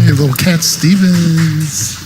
little Cat Stevens.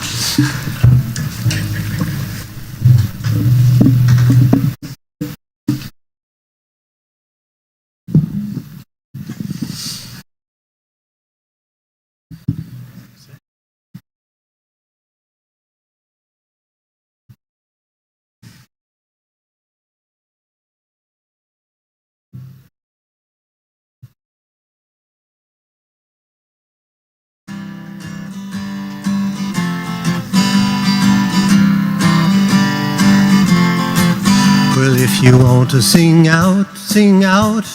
Well, if you want to sing out, sing out.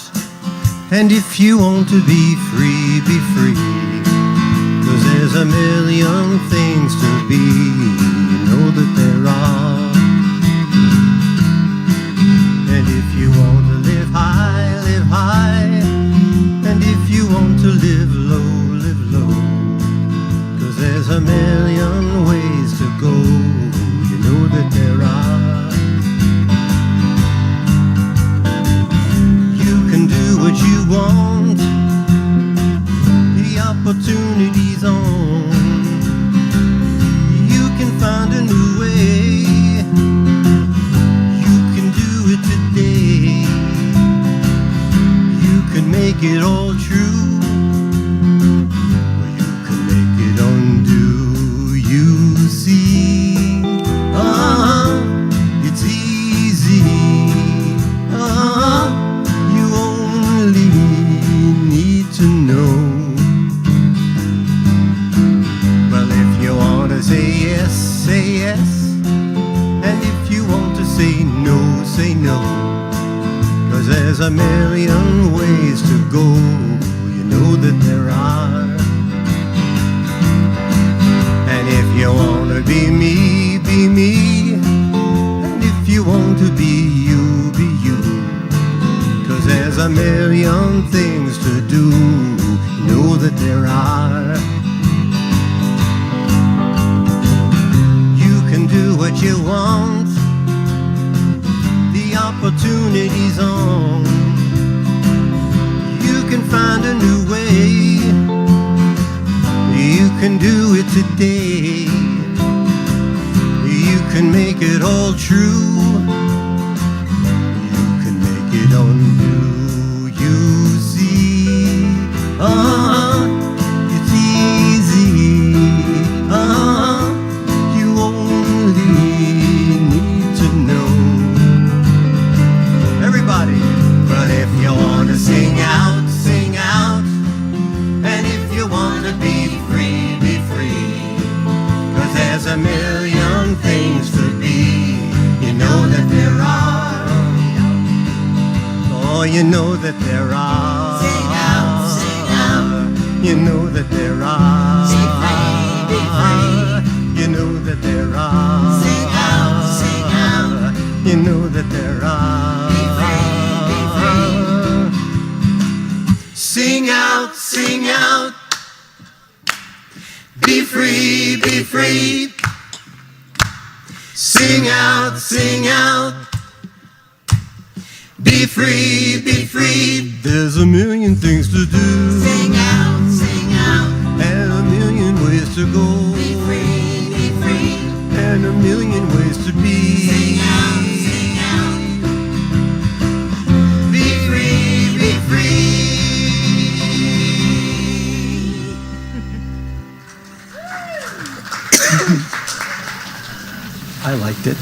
And if you want to be free, be free. 'Cause there's a million things to be, you know that there are. And if you want to live high, live high. And if you want to live low, live low. 'Cause there's a million ways to go, you know that there are. What you want, the opportunity's on. You can find a new way. You can do it today. You can make it all true, or you can make it undo. You see, it's easy. Need to know. Well, if you want to say yes, say yes. And if you want to say no, say no. 'Cause there's a million ways to go, you know that there are. And if you want to be me, be me. And if you want to be you, be you. 'Cause there's a million things to do, you know that there are. You can do what you want, the opportunity's on. You can find a new way, you can do it today. You can make it all true, it undo. You see, it's easy. You only need to know. Everybody, but if you want to sing out, sing out. And if you want to be free, be free. 'Cause there's a million things to be, you know that there are. Oh, you know that there are. Sing out, sing out. You know that there are. Be free, be free. You know that there are. Sing out, sing out. You know that there are. Be free, be free. Sing out, sing out. Be free, be free. Sing out, sing out. Be free, be free. There's a million things to do. Sing out, sing out. And a million ways to go. Be free, be free. And a million ways to be. Sing out, sing out. Be free, be free. I liked it.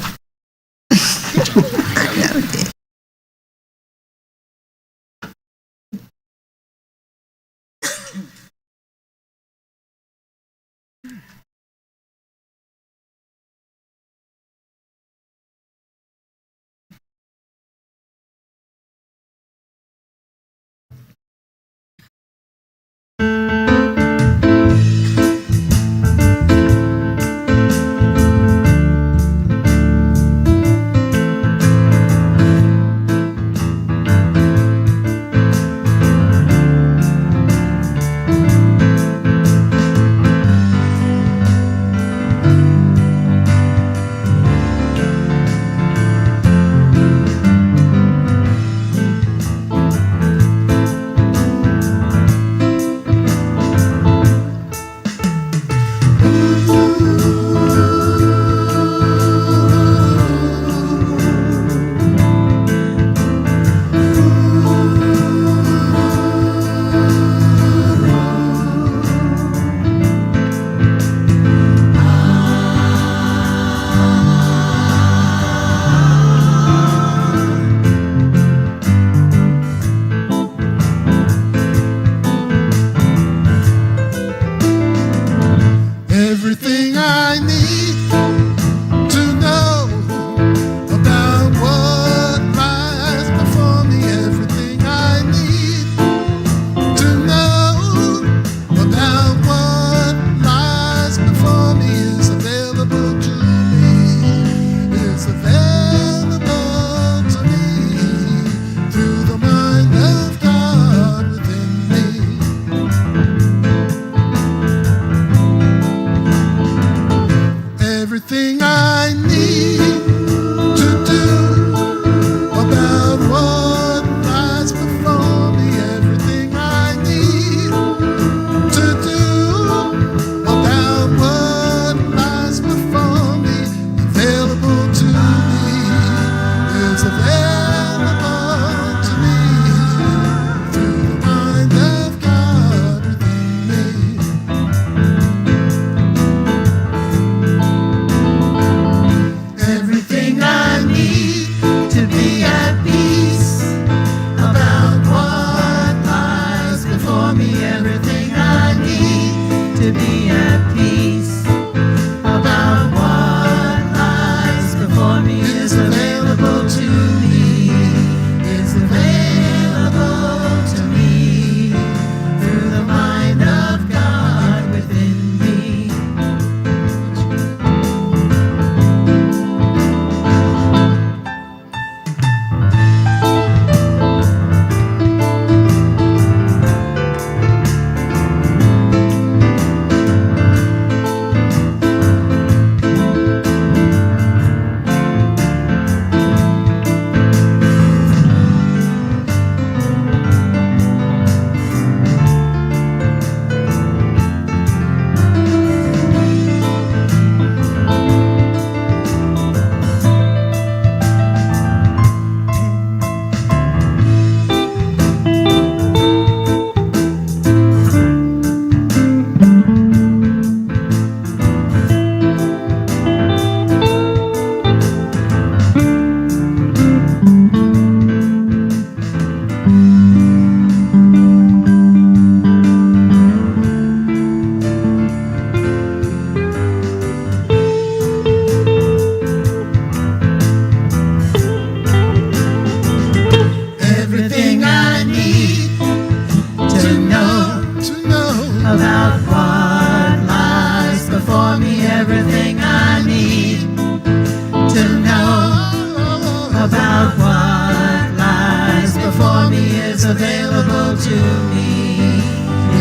about what lies before me, everything I need to know about what lies before me is available to me,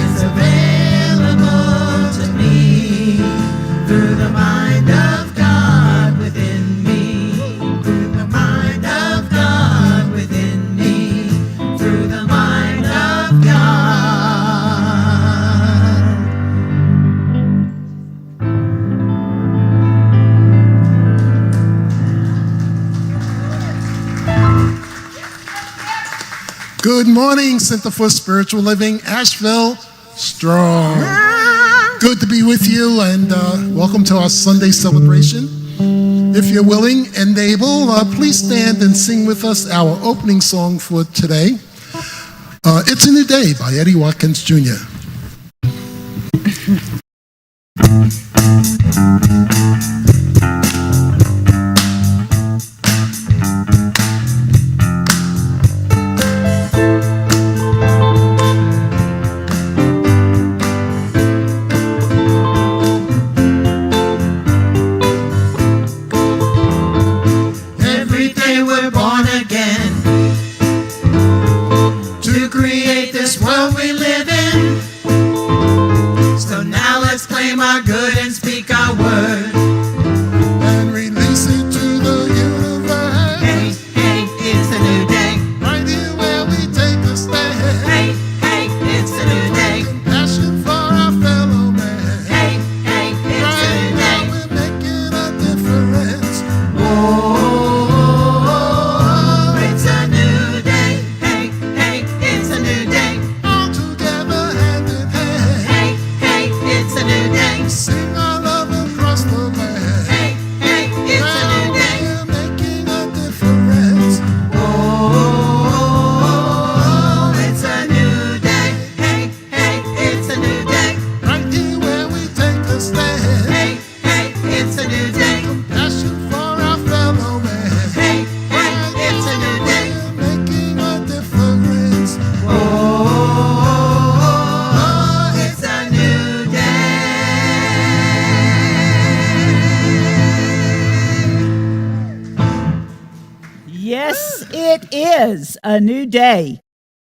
is available to me through the mind of God within me, through the mind of God within me, through the mind of God. Good morning, Center for Spiritual Living, Asheville, strong. Good to be with you, and welcome to our Sunday celebration. If you're willing and able, please stand and sing with us our opening song for today. It's a New Day by Eddie Watkins Jr. Every day we're born again to create this world we live in. So now let's claim our good and speak our word. And release it to the universe. Hey, hey, it's a new day. Right here where we take a stand. Hey, hey, it's a new day. Compassion for our fellow man. Hey, hey, it's a Right new now day. we're making a difference. Oh, it's a new day. Hey, hey, it's a new day. All together hand in hand. Hey, hey, it's a new day. Sing our love across the land. Hey, hey, it's a new day. We're making a difference. Oh, it's a new day. Hey, hey, it's a new day. Right here where we take a stand. Hey, hey, it's a new day. Compassion for our fellow man. Hey, hey, it's a new day. We're making a difference. Oh, it's a new day. Yes, it is a new day.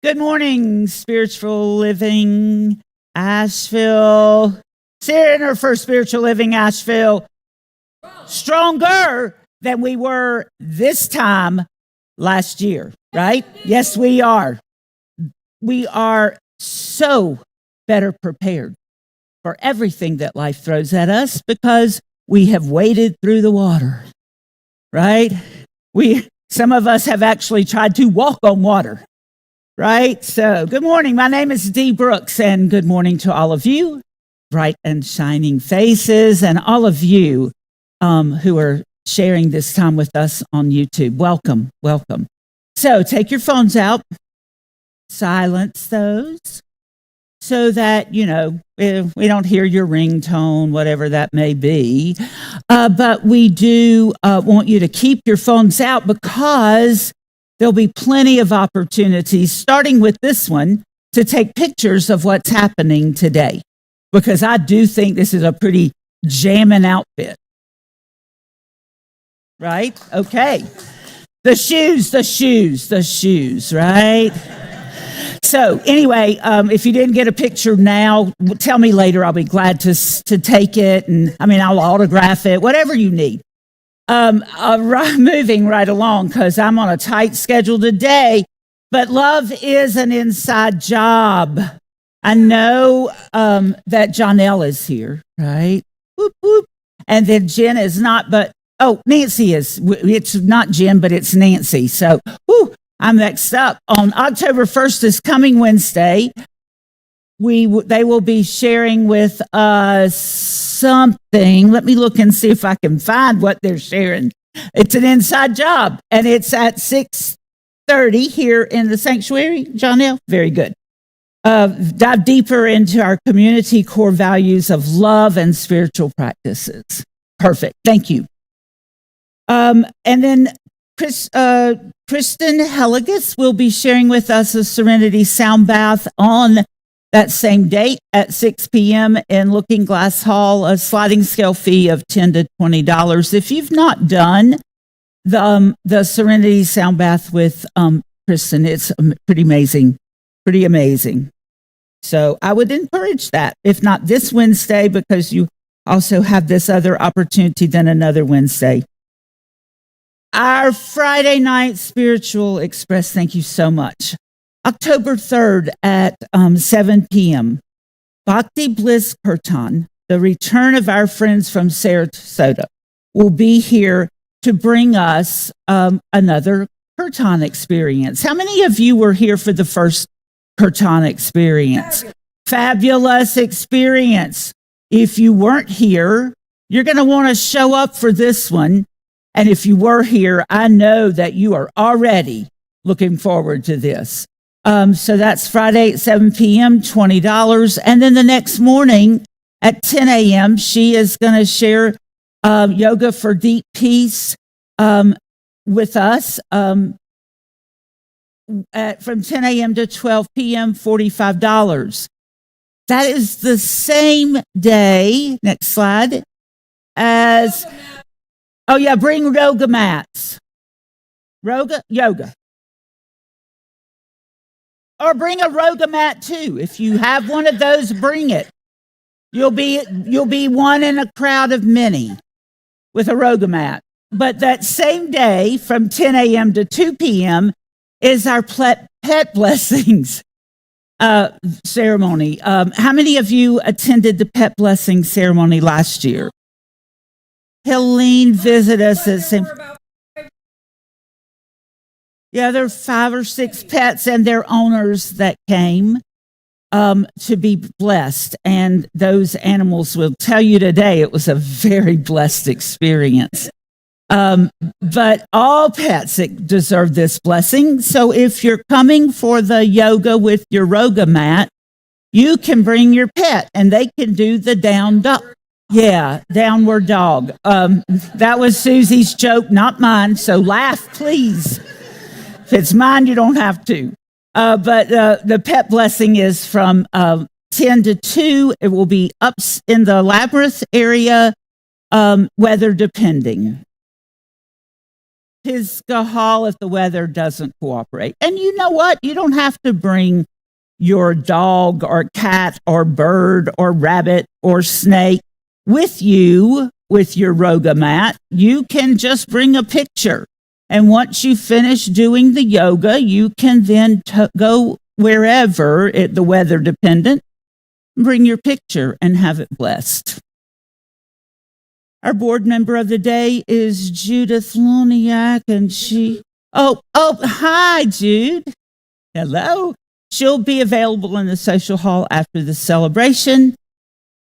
Good morning, Spiritual Living Asheville. Center for Spiritual Living Asheville. Stronger than we were this time last year, right? Yes, we are. We are so better prepared for everything that life throws at us because we have waded through the water, right? Some of us have actually tried to walk on water, right? So, good morning. My name is Dee Brooks, and good morning to all of you, bright and shining faces, and all of you who are sharing this time with us on YouTube. Welcome, welcome. So, take your phones out, silence those, so that, we don't hear your ringtone, whatever that may be. But we do want you to keep your phones out because there'll be plenty of opportunities, starting with this one, to take pictures of what's happening today. Because I do think this is a pretty jamming outfit. Right? Okay. The shoes, right? So anyway, if you didn't get a picture now, tell me later. I'll be glad to take it, and I'll autograph it, whatever you need. Moving right along because I'm on a tight schedule today. But love is an inside job. I know that Jonelle is here, right? Whoop, whoop. And then Jen is not, but Nancy is. It's not Jen, but it's Nancy. So, I'm mixed up. On October 1st is coming Wednesday. They will be sharing with us something. Let me look and see if I can find what they're sharing. It's an inside job, and it's at 6:30 here in the sanctuary. Jonelle, very good. Dive deeper into our community core values of love and spiritual practices. Perfect. Thank you. And then Kristen Helligas will be sharing with us a Serenity Sound Bath on That same date at 6 p.m. in Looking Glass Hall, a sliding scale fee of $10 to $20. If you've not done the Serenity Sound Bath with Kristen, it's pretty amazing. Pretty amazing. So I would encourage that, if not this Wednesday, because you also have this other opportunity then another Wednesday. Our Friday night Spiritual Express, thank you so much. October 3rd at 7 p.m. Bhakti Bliss Kirtan, the return of our friends from Sarasota, will be here to bring us another Kirtan experience. How many of you were here for the first Kirtan experience? Fabulous experience. If you weren't here, you're going to want to show up for this one. And if you were here, I know that you are already looking forward to this. So that's Friday at 7 p.m., $20. And then the next morning at 10 a.m., she is going to share yoga for deep peace with us from 10 a.m. to 12 p.m., $45. That is the same day, next slide, as, oh yeah, bring yoga mats. Yoga. Or bring a yoga mat too. If you have one of those, bring it. You'll be one in a crowd of many with a yoga mat. But that same day, from 10 a.m. to 2 p.m., is our pet blessings ceremony. How many of you attended the pet blessing ceremony last year? Helene visited us at St. Yeah, there are 5 or 6 pets and their owners that came to be blessed. And those animals will tell you today it was a very blessed experience. But all pets deserve this blessing. So if you're coming for the yoga with your yoga mat, you can bring your pet and they can do the downward dog. That was Susie's joke, not mine. So laugh, please. If it's mine, you don't have to. But the pet blessing is from 10 to 2. It will be up in the Labyrinth area, weather depending. Pisgah Hall if the weather doesn't cooperate. And you know what? You don't have to bring your dog or cat or bird or rabbit or snake with you with your yoga mat. You can just bring a picture. And once you finish doing the yoga, you can then go wherever, the weather dependent, bring your picture and have it blessed. Our board member of the day is Judith Loniak, and hi, Jude. Hello. She'll be available in the social hall after the celebration.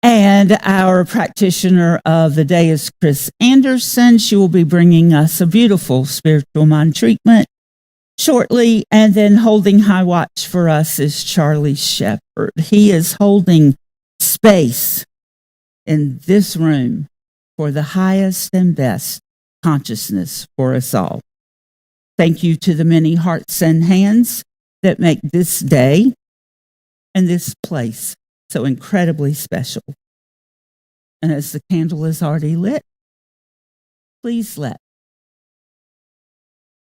And our practitioner of the day is Chris Anderson. She will be bringing us a beautiful spiritual mind treatment shortly. And then holding high watch for us is Charlie Shepard. He is holding space in this room for the highest and best consciousness for us all. Thank you to the many hearts and hands that make this day and this place so incredibly special. And as the candle is already lit, please let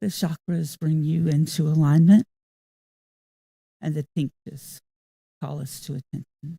the chakras bring you into alignment and the tinctures call us to attention.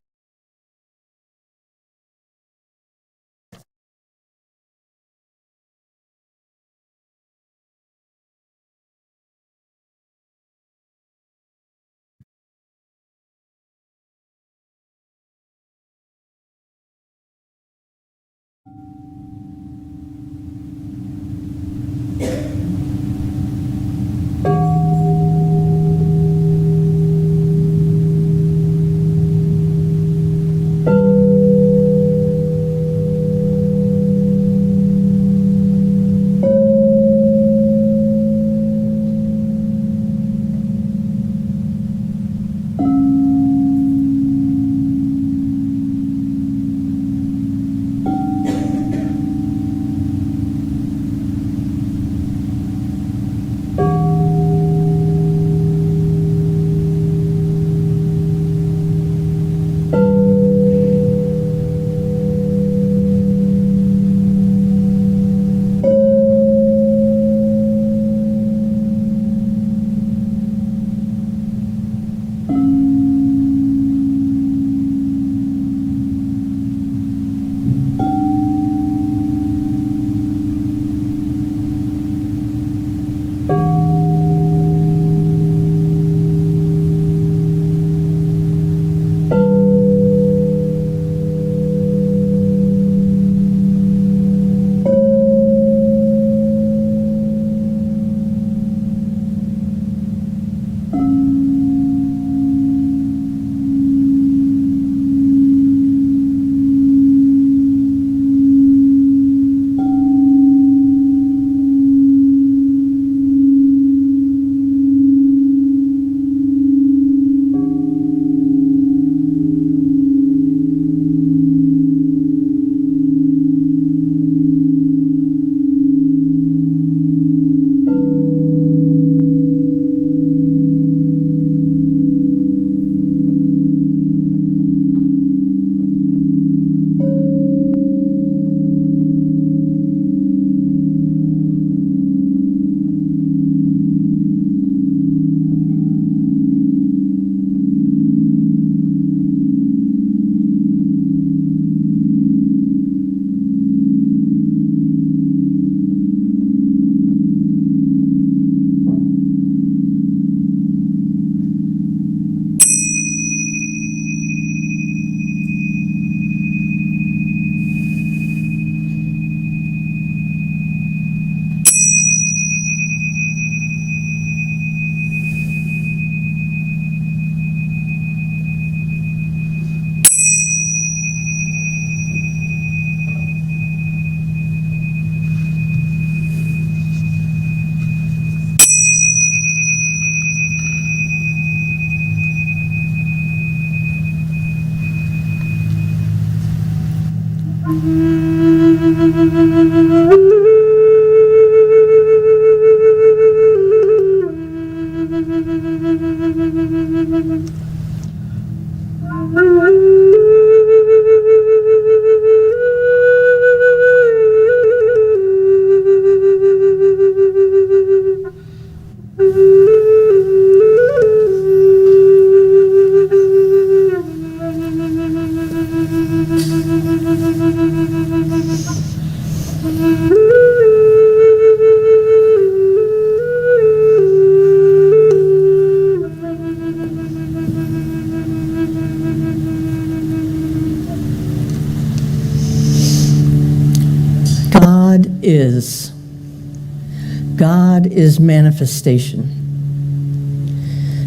God is manifestation.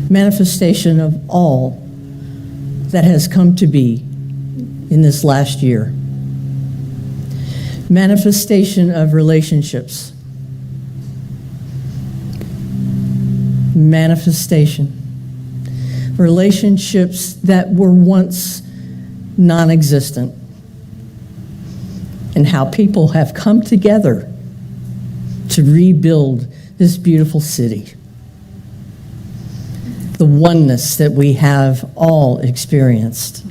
Manifestation of all that has come to be in this last year. Manifestation of relationships. Manifestation. Relationships that were once non-existent. And how people have come together to rebuild this beautiful city. The oneness that we have all experienced.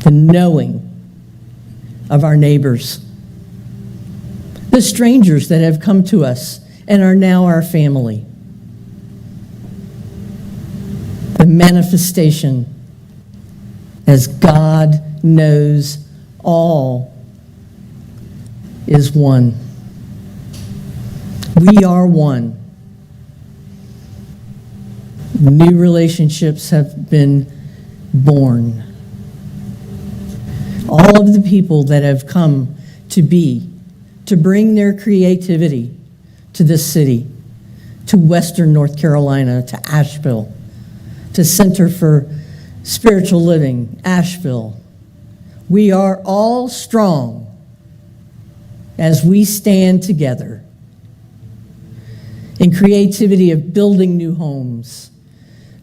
The knowing of our neighbors. The strangers that have come to us and are now our family. The manifestation as God knows all is one. We are one. New relationships have been born. All of the people that have come to be, to bring their creativity to this city, to Western North Carolina, to Asheville, to Center for Spiritual Living, Asheville. We are all strong as we stand together in creativity of building new homes,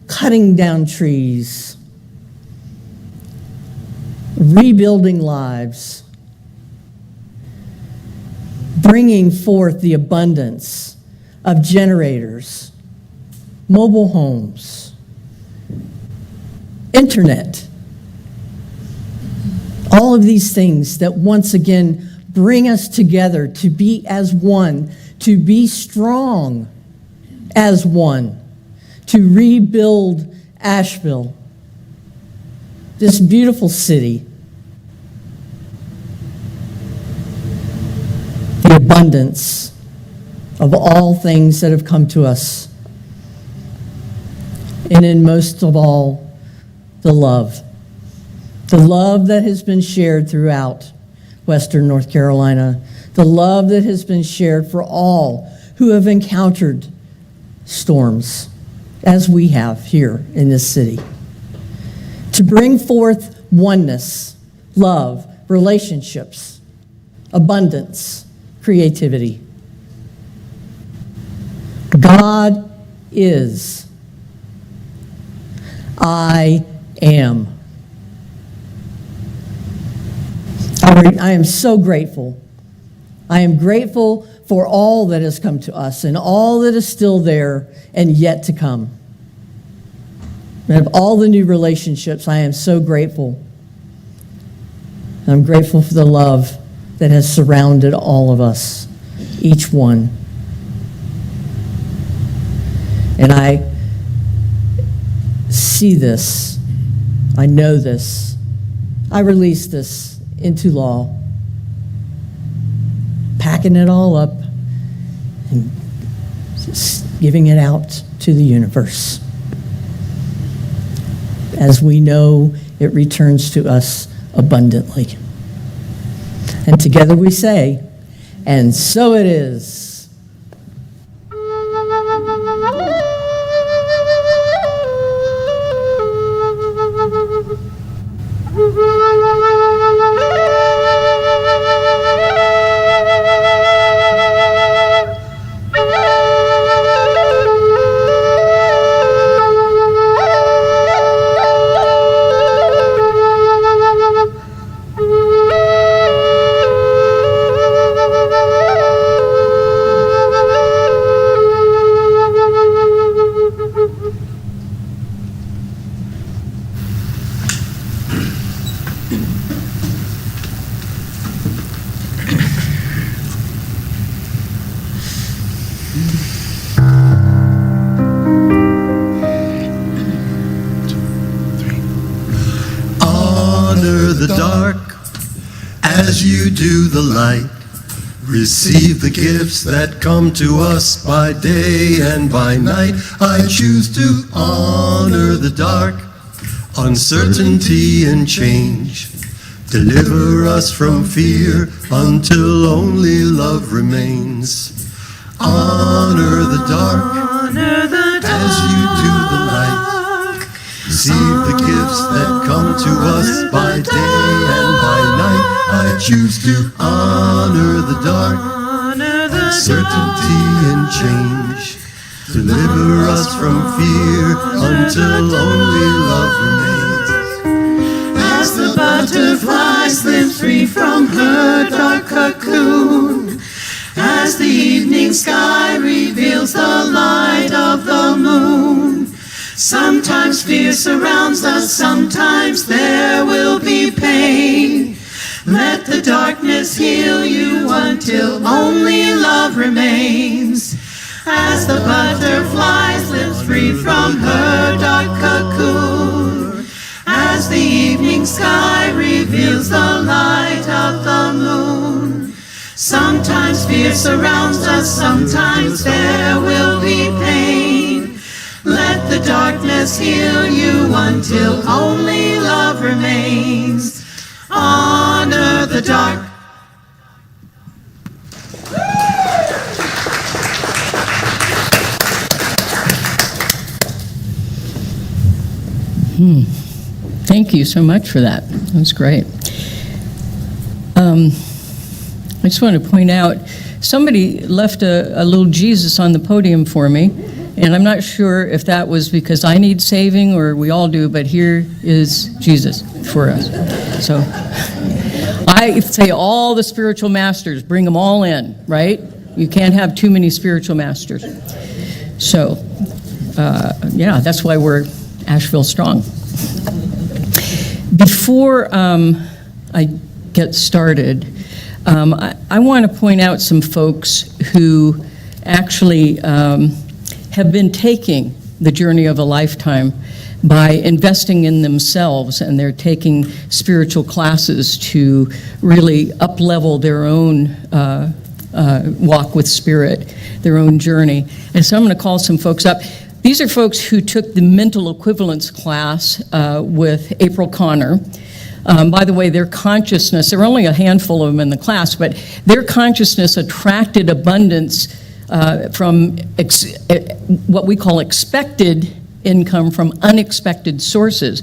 cutting down trees, rebuilding lives, bringing forth the abundance of generators, mobile homes, internet, all of these things that once again bring us together to be as one, to be strong as one, to rebuild Asheville, this beautiful city. The abundance of all things that have come to us. And in most of all, the love. The love that has been shared throughout Western North Carolina. The love that has been shared for all who have encountered storms, as we have here in this city. To bring forth oneness, love, relationships, abundance, creativity. God is. I am. I am so grateful. I am grateful for all that has come to us and all that is still there and yet to come. And of all the new relationships, I am so grateful. I'm grateful for the love that has surrounded all of us, each one. And I see this. I know this. I release this into law, packing it all up and just giving it out to the universe. As we know, it returns to us abundantly. And together we say, and so it is. honor the dark as you do the light. Receive the gifts that come to us by day and by night. I choose to honor the dark, uncertainty and change. Deliver us from fear until only love remains. Honor the dark as you do the light. Receive the gifts that come to us by day and by night. I choose to honor the dark, uncertainty and change. Deliver us from fear until only love remains. As the butterfly slips free from her dark cocoon, as the evening sky reveals the light of the moon. Sometimes fear surrounds us, sometimes there will be pain. Let the darkness heal you until only love remains. As the butterfly slips free from her dark cocoon, as the evening sky reveals the light of the moon. Sometimes fear surrounds us, sometimes there will be pain. Let the darkness heal you until only love remains. Honor the dark. Thank you so much for that. That was great. I just want to point out, somebody left a little Jesus on the podium for me, and I'm not sure if that was because I need saving or we all do, but here is Jesus for us. So I say all the spiritual masters, bring them all in, right? You can't have too many spiritual masters. So, yeah, that's why we're Asheville Strong. Before I get started, I want to point out some folks who actually have been taking the journey of a lifetime by investing in themselves, and they're taking spiritual classes to really up-level their own walk with Spirit, their own journey. And so I'm going to call some folks up. These are folks who took the mental equivalence class with April Connor. By the way, their consciousness, there were only a handful of them in the class, but their consciousness attracted abundance from what we call expected income from unexpected sources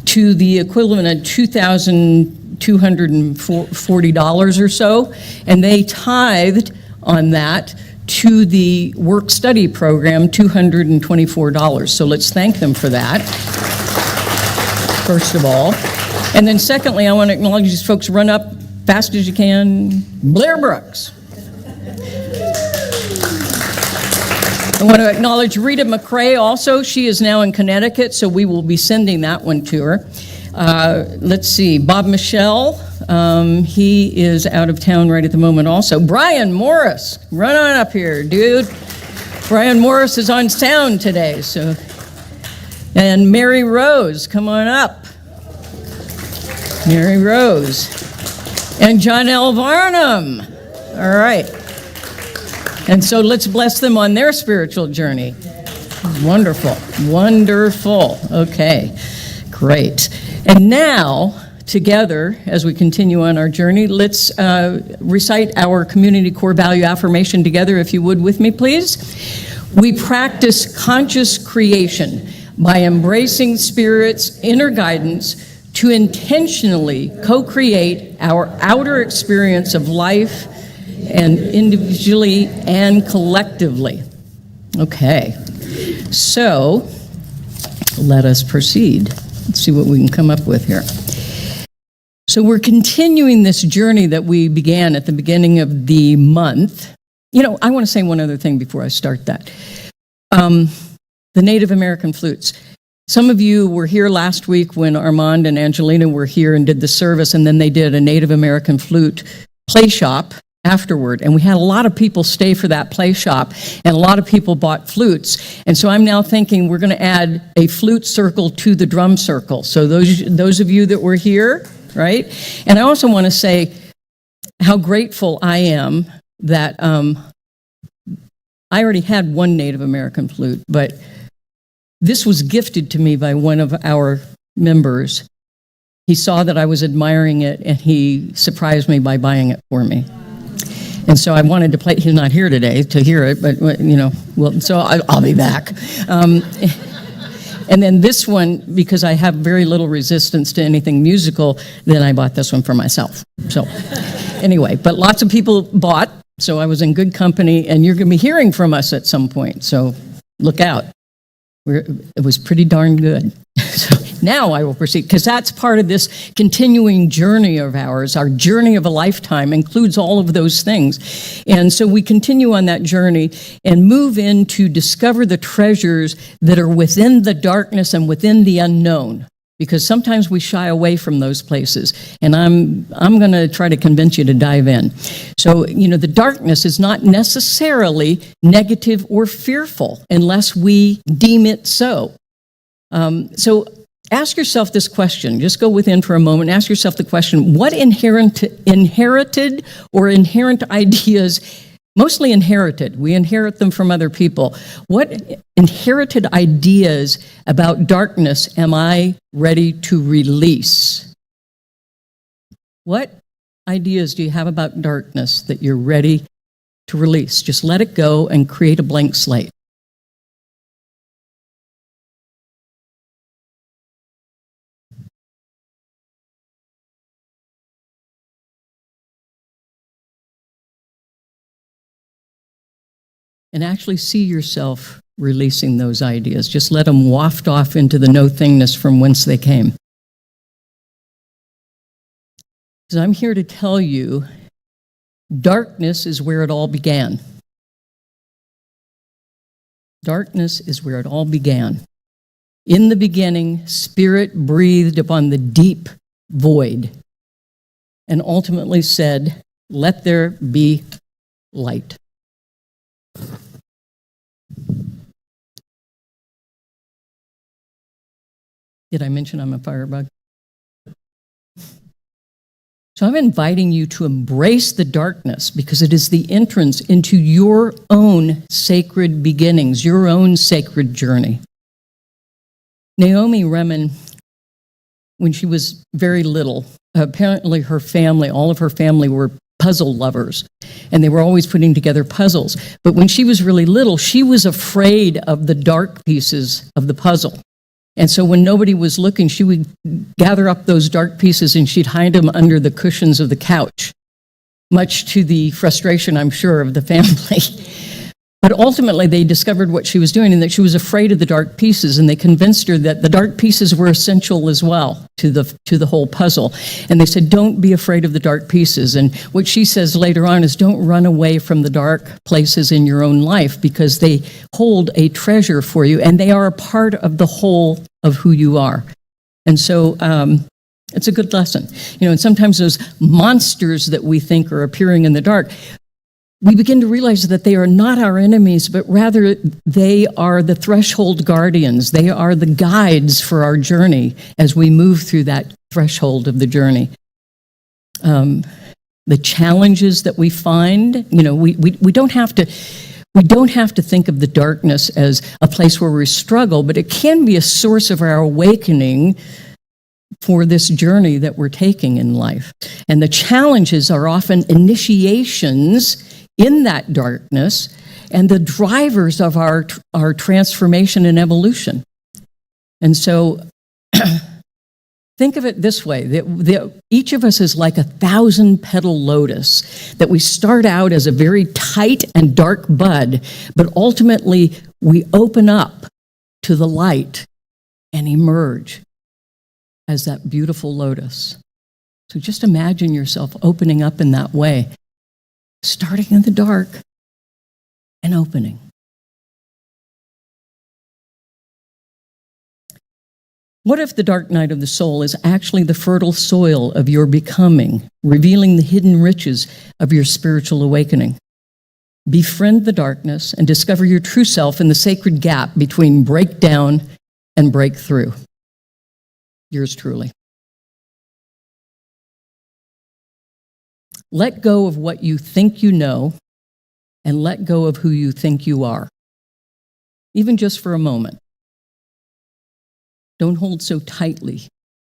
to the equivalent of $2,240 or so, and they tithed on that to the work-study program, $224. So let's thank them for that, first of all. And then secondly, I want to acknowledge these folks. Run up fast as you can. Blair Brooks. I want to acknowledge Rita McCrae also. She is now in Connecticut, so we will be sending that one to her. Let's see, Bob Michelle. He is out of town right at the moment also. Brian Morris, run on up here, dude. Brian Morris is on sound today, so. And Mary Rose, come on up. Mary Rose. And John L. Varnum. All right. And so let's bless them on their spiritual journey. Wonderful, wonderful. Okay, great. And now, together, as we continue on our journey, let's recite our community core value affirmation together, if you would, with me, please. We practice conscious creation by embracing Spirit's inner guidance to intentionally co-create our outer experience of life, and individually and collectively. Okay, so let us proceed. Let's see what we can come up with here. So we're continuing this journey that we began at the beginning of the month. You know, I want to say one other thing before I start that. The Native American flutes. Some of you were here last week when Armand and Angelina were here and did the service, and then they did a Native American flute play shop afterward, and we had a lot of people stay for that play shop, and a lot of people bought flutes, and so I'm now thinking we're going to add a flute circle to the drum circle. So those of you that were here, right? And I also want to say how grateful I am that I already had one Native American flute, but this was gifted to me by one of our members. He saw that I was admiring it, and he surprised me by buying it for me. And so I wanted to play. He's not here today to hear it, but well, so I'll be back. And then this one, because I have very little resistance to anything musical, then I bought this one for myself. So anyway, but lots of people bought, so I was in good company, and you're going to be hearing from us at some point, so look out. It was pretty darn good. So now I will proceed, because that's part of this continuing journey of ours. Our journey of a lifetime includes all of those things. And so we continue on that journey and move in to discover the treasures that are within the darkness and within the unknown, because sometimes we shy away from those places. And I'm going to try to convince you to dive in. So, the darkness is not necessarily negative or fearful unless we deem it so. So ask yourself this question. Just go within for a moment. Ask yourself the question, what inherited or inherent ideas, mostly inherited, we inherit them from other people. What inherited ideas about darkness am I ready to release? What ideas do you have about darkness that you're ready to release? Just let it go and create a blank slate. And actually see yourself releasing those ideas. Just let them waft off into the no-thingness from whence they came. Because I'm here to tell you, darkness is where it all began. Darkness is where it all began. In the beginning, Spirit breathed upon the deep void and ultimately said, "Let there be light." Did I mention I'm a firebug? So I'm inviting you to embrace the darkness because it is the entrance into your own sacred beginnings, your own sacred journey. Naomi Remen, when she was very little, apparently her family, all of her family were puzzle lovers, and they were always putting together puzzles. But when she was really little, she was afraid of the dark pieces of the puzzle. And so when nobody was looking, she would gather up those dark pieces and she'd hide them under the cushions of the couch, much to the frustration, I'm sure, of the family. But ultimately, they discovered what she was doing and that she was afraid of the dark pieces, and they convinced her that the dark pieces were essential as well to the whole puzzle. And they said, don't be afraid of the dark pieces. And what she says later on is, don't run away from the dark places in your own life, because they hold a treasure for you, and they are a part of the whole of who you are. And so it's a good lesson. And sometimes those monsters that we think are appearing in the dark, we begin to realize that they are not our enemies, but rather they are the threshold guardians. They are the guides for our journey as we move through that threshold of the journey. The challenges that we find, we don't have to think of the darkness as a place where we struggle, but it can be a source of our awakening for this journey that we're taking in life. And the challenges are often initiations in that darkness and the drivers of our transformation and evolution. And so think of it this way, that each of us is like 1,000-petal lotus, that we start out as a very tight and dark bud, but ultimately we open up to the light and emerge as that beautiful lotus. So just imagine yourself opening up in that way, starting in the dark and opening. What if the dark night of the soul is actually the fertile soil of your becoming, revealing the hidden riches of your spiritual awakening? Befriend the darkness and discover your true self in the sacred gap between breakdown and breakthrough. Yours truly. Let go of what you think you know and let go of who you think you are, even just for a moment. Don't hold so tightly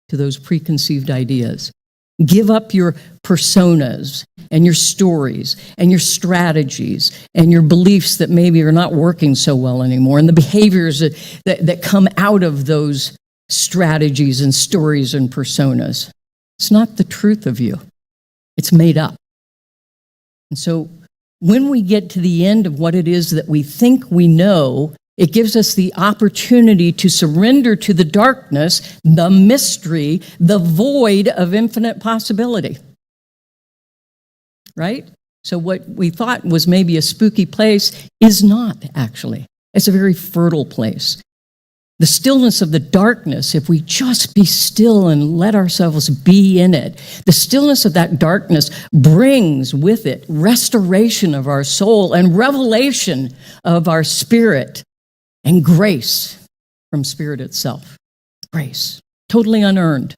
to those preconceived ideas. Give up your personas and your stories and your strategies and your beliefs that maybe are not working so well anymore, and the behaviors that come out of those strategies and stories and personas. It's not the truth of you. It's made up. And so when we get to the end of what it is that we think we know, it gives us the opportunity to surrender to the darkness, the mystery, the void of infinite possibility. Right? So what we thought was maybe a spooky place is not actually. It's a very fertile place. The stillness of the darkness, if we just be still and let ourselves be in it, the stillness of that darkness brings with it restoration of our soul and revelation of our spirit and grace from spirit itself. Grace, totally unearned,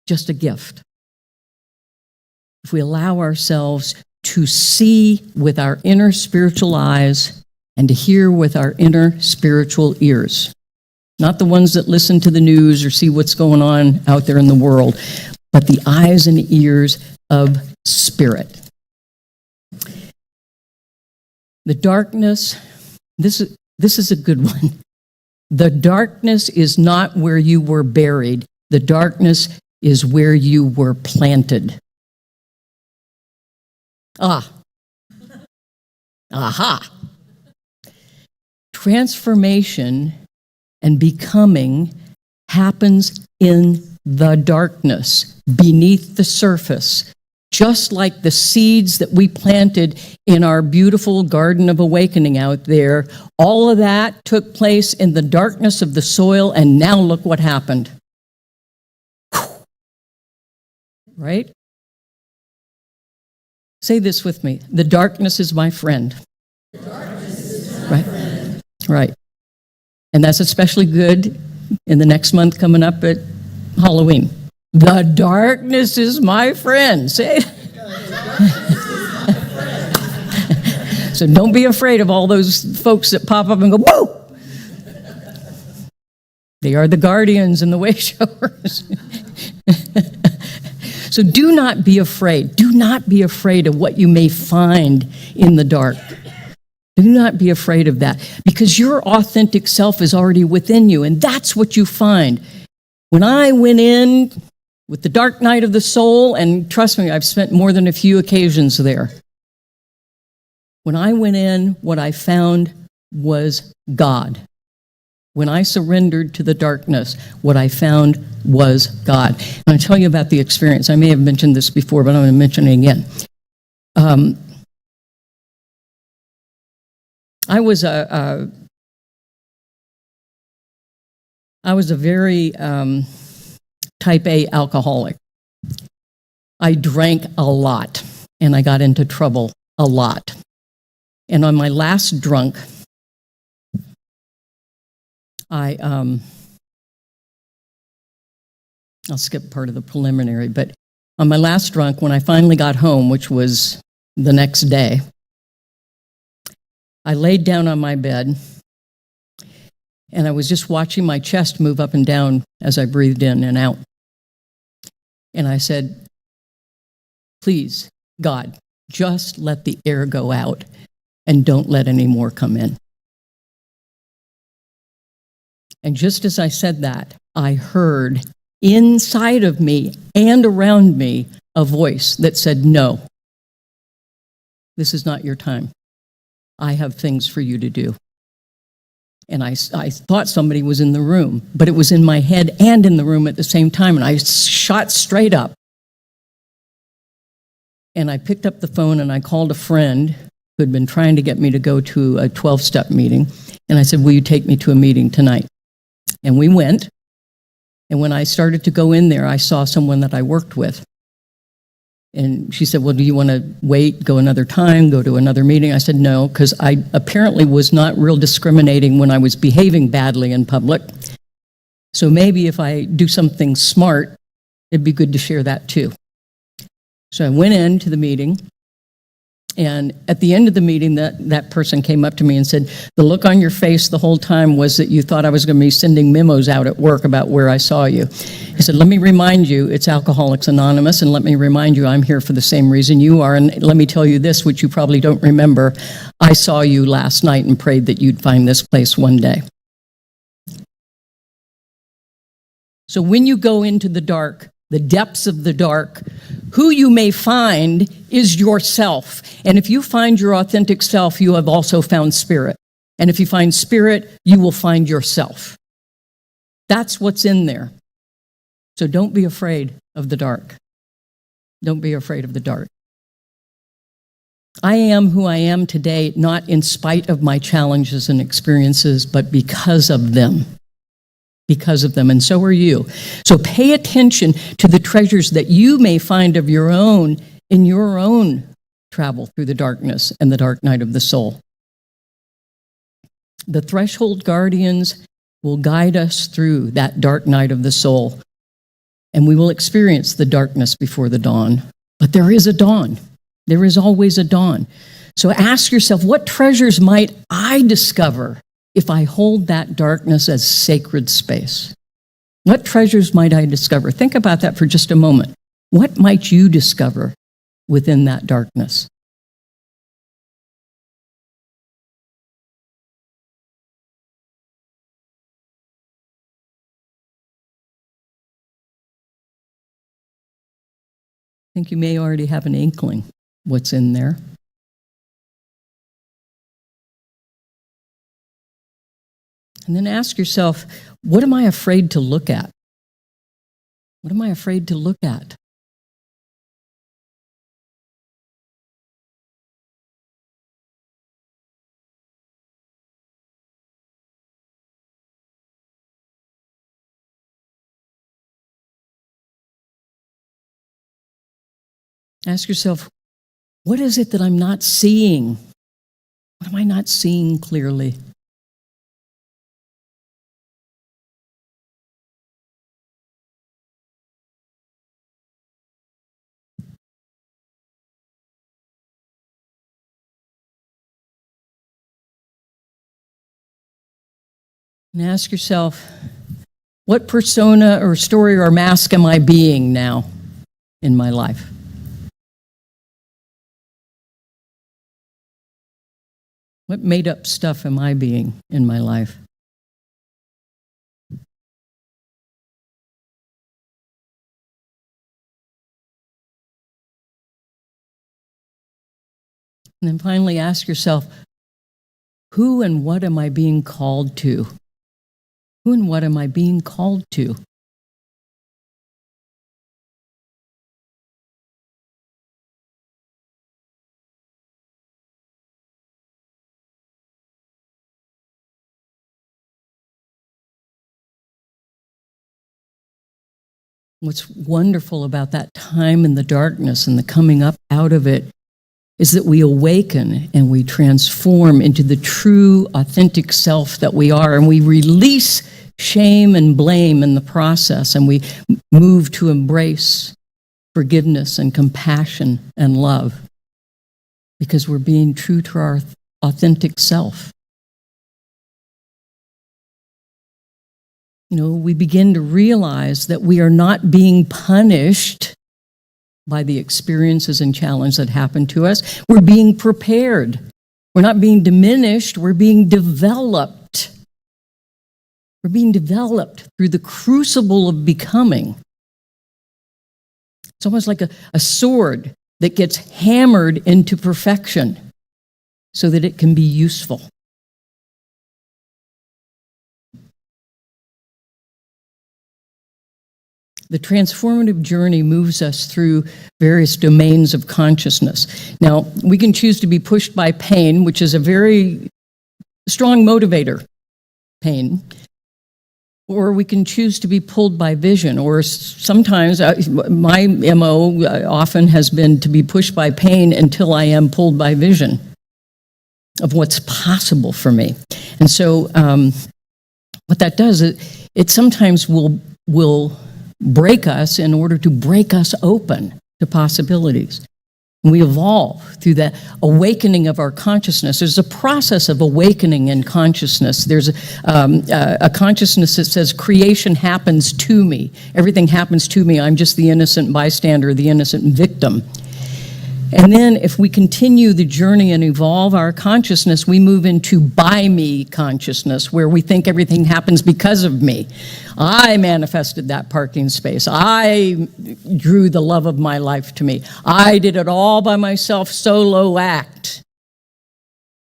just a gift. If we allow ourselves to see with our inner spiritual eyes and to hear with our inner spiritual ears. Not the ones that listen to the news or see what's going on out there in the world, but the eyes and ears of spirit. The darkness, this is a good one. The darkness is not where you were buried. The darkness is where you were planted. Aha. Transformation and becoming happens in the darkness, beneath the surface, just like the seeds that we planted in our beautiful garden of awakening out there. All of that took place in the darkness of the soil, and now look what happened. Right? Say this with me. The darkness is my friend. Right? Right. And that's especially good in the next month coming up at Halloween. The darkness is my friend. Say it. So don't be afraid of all those folks that pop up and go, whoa! They are the guardians and the way showers. So do not be afraid. Do not be afraid of what you may find in the dark. Do not be afraid of that, because your authentic self is already within you, and that's what you find. When I went in with the dark night of the soul, and trust me, I've spent more than a few occasions there. When I went in, what I found was God. When I surrendered to the darkness, what I found was God. I'm going to tell you about the experience. I may have mentioned this before, but I'm going to mention it again. I was a very type A alcoholic. I drank a lot, and I got into trouble a lot. And on my last drunk, I'll skip part of the preliminary, but on my last drunk, when I finally got home, which was the next day, I laid down on my bed, and I was just watching my chest move up and down as I breathed in and out. And I said, please, God, just let the air go out and don't let any more come in. And just as I said that, I heard inside of me and around me a voice that said, no, this is not your time. I have things for you to do. And I thought somebody was in the room, but it was in my head and in the room at the same time, and I shot straight up. And I picked up the phone and I called a friend who had been trying to get me to go to a 12-step meeting, and I said, will you take me to a meeting tonight? And we went, and when I started to go in there, I saw someone that I worked with. And she said, well, do you want to wait, go another time, go to another meeting? I said, no, because I apparently was not real discriminating when I was behaving badly in public. So maybe if I do something smart, it'd be good to share that too. So I went into the meeting, and at the end of the meeting, that person came up to me and said, the look on your face the whole time was that you thought I was going to be sending memos out at work about where I saw you. He said, let me remind you, it's Alcoholics Anonymous, and let me remind you, I'm here for the same reason you are, and let me tell you this, which you probably don't remember. I saw you last night and prayed that you'd find this place one day. So when you go into the dark, the depths of the dark, who you may find is yourself. And if you find your authentic self, you have also found spirit. And if you find spirit, you will find yourself. That's what's in there. So don't be afraid of the dark. Don't be afraid of the dark. I am who I am today, not in spite of my challenges and experiences, but because of them. Because of them, and so are you. So pay attention to the treasures that you may find of your own in your own travel through the darkness and the dark night of the soul. The threshold guardians will guide us through that dark night of the soul, and we will experience the darkness before the dawn. But there is a dawn. There is always a dawn. So ask yourself, what treasures might I discover if I hold that darkness as sacred space? What treasures might I discover? Think about that for just a moment. What might you discover within that darkness? I think you may already have an inkling what's in there. And then ask yourself, what am I afraid to look at? What am I afraid to look at? Ask yourself, what is it that I'm not seeing? What am I not seeing clearly? And ask yourself, what persona or story or mask am I being now in my life? What made-up stuff am I being in my life? And then finally ask yourself, who and what am I being called to? Who and what am I being called to? What's wonderful about that time in the darkness and the coming up out of it is that we awaken and we transform into the true, authentic self that we are, and we release shame and blame in the process, and we move to embrace forgiveness and compassion and love because we're being true to our authentic self. You know, we begin to realize that we are not being punished by the experiences and challenges that happen to us. We're being prepared. We're not being diminished. We're being developed. We're being developed through the crucible of becoming. It's almost like a sword that gets hammered into perfection so that it can be useful. The transformative journey moves us through various domains of consciousness. Now, we can choose to be pushed by pain, which is a very strong motivator, pain, or we can choose to be pulled by vision, or sometimes my MO often has been to be pushed by pain until I am pulled by vision of what's possible for me. And so what that does, it sometimes will break us in order to break us open to possibilities. We evolve through that awakening of our consciousness. There's a process of awakening in consciousness. There's a consciousness that says creation happens to me. Everything happens to me. I'm just the innocent bystander, the innocent victim. And then if we continue the journey and evolve our consciousness, we move into by me consciousness, where we think everything happens because of me. I manifested that parking space. I drew the love of my life to me. I did it all by myself, solo act.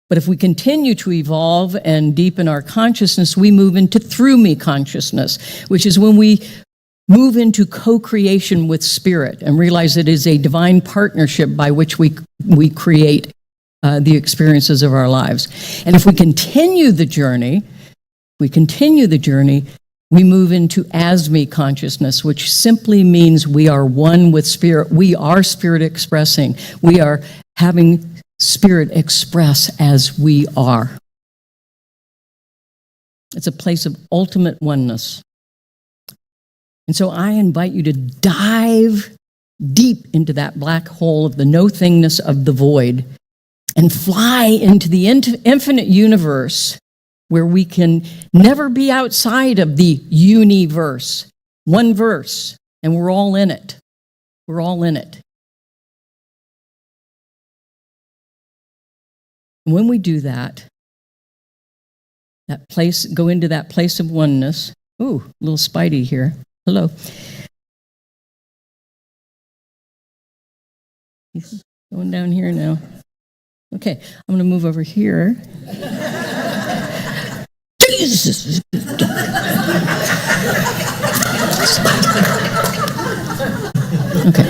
But if we continue to evolve and deepen our consciousness, we move into through me consciousness, which is when we move into co-creation with Spirit and realize it is a divine partnership by which we create the experiences of our lives. And if we continue the journey, we move into as me consciousness, which simply means we are one with Spirit. We are Spirit expressing. We are having Spirit express as we are. It's a place of ultimate oneness. And so I invite you to dive deep into that black hole of the no-thingness of the void and fly into the infinite universe where we can never be outside of the universe. One verse, and we're all in it. We're all in it. And when we do that place, go into that place of oneness. Ooh, a little Spidey here. Hello. He's going down here now. Okay, I'm going to move over here. Jesus. Okay.